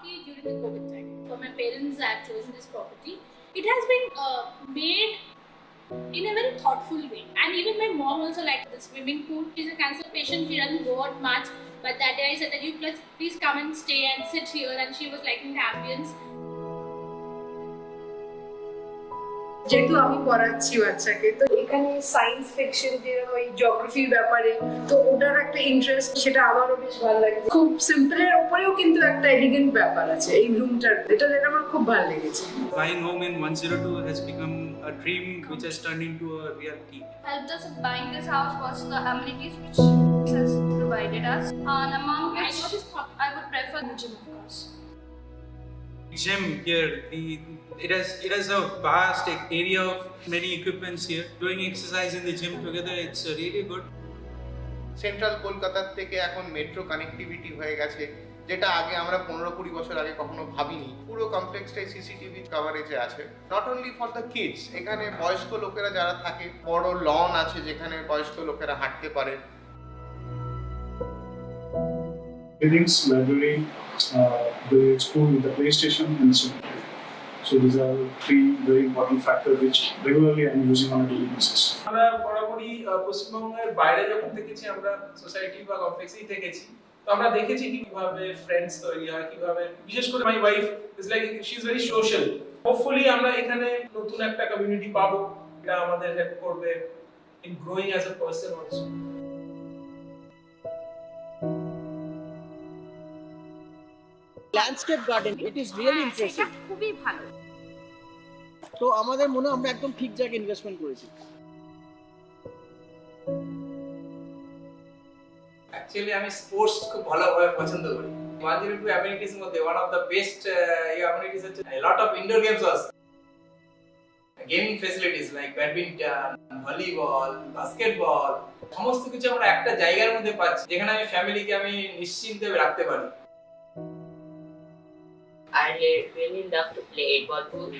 property during the COVID time. For my parents, I have chosen this property. It has been made in a very thoughtful way. And even my mom also liked the swimming pool. She's a cancer patient, she doesn't go out much. But that day I said that you please come and stay and sit here, and she was liking the ambience. যেহেতু আমি পড়াচ্ছি বাচ্চাকে, তো এখানে science fiction যে ওই জিওগ্রাফির ব্যাপারে তো ওটার একটা ইন্টারেস্ট, সেটা আমারও বেশ ভালো লাগে। খুব সিম্পলের উপরেও কিন্তু একটা এলিগেন্ট ব্যাপার আছে এই রুমটার, এটা আমার খুব ভালো লেগেছে। Buying home in 102 has become a dream which has turned into a reality. Helped us in buying this house was the amenities which has provided us, and among which I would prefer the gym, of course. Gym here, it has a vast area of many equipments here. Doing exercise in the gym together, it's really good. Central কলকাতার থেকে এখন metro connectivity হয়ে গেছে, যেটা আগে আমরা 15-20 বছর আগে কখনো ভাবিনি। পুরো কমপ্লেক্সটাই সিসিটিভি কভারেজে আছে। Not only for the kids, এখানে বয়স্ক লোকেরা যারা থাকে, বড় লন আছে যেখানে বয়স্ক লোকেরা হাঁটতে পারে। Readings, library, the school, the PlayStation, and so on. So these are three very important factors which regularly I am using on a daily basis. আমরা বরাবরই পশ্চিমবঙ্গের বাইরে যখন থেকেছি, আমরা সোসাইটি বা কমপ্লেক্সেই থেকেছি, তো আমরা দেখেছি কিভাবে ফ্রেন্ডস তৈরি হয়, কিভাবে বিশেষ করে my wife is like she is very social. Hopefully আমরা এখানে নতুন একটা কমিউনিটি পাবো, এটা আমাদের হেল্প করবে in growing as a person also. Landscape garden, it is really interesting. খুবই ভালো। তো আমাদের মনে আমরা একদম ঠিক জায়গায় ইনভেস্টমেন্ট করেছি। অ্যাকচুয়ালি আমি স্পোর্টস খুব ভালোভাবে পছন্দ করি। 102 অ্যামিনিটিস মধ্যে one of the best amenities হচ্ছে লট অফ ইনডোর গেমস আছে, gaming facilities like badminton, volleyball, basketball, সমস্ত কিছু আমরা একটা জায়গার মধ্যে পাচ্ছি, যেখানে আমি ফ্যামিলিকে আমি নিশ্চিন্তে রাখতে পারি। I really love to play 8-ball pool,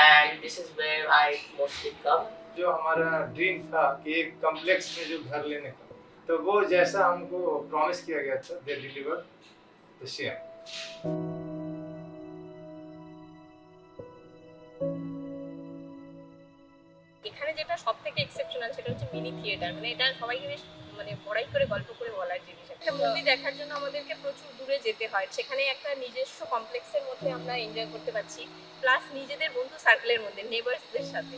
and this is where I mostly come. जो हमारा ड्रीम था कि एक कॉम्प्लेक्स में जो घर लेने का, तो वो जैसा हमको प्रॉमिस किया गया था, दे डिलीवर द सेम। এখানে যেটা সবথেকে এক্সেপশনাল সেটা হচ্ছে মিনি থিয়েটার। মানে এটা সবাইকে বেশ বড়াই করে গল্প করে বলার জিনিস। একটা মুভি দেখার জন্য আমাদেরকে প্রচুর দূরে যেতে হয়, সেখানে একটা নিজস্ব কমপ্লেক্সের মধ্যে আমরা এনজয় করতে পারছি, প্লাস নিজেদের বন্ধু সার্কেলের মধ্যে, নেবার্সদের সাথে।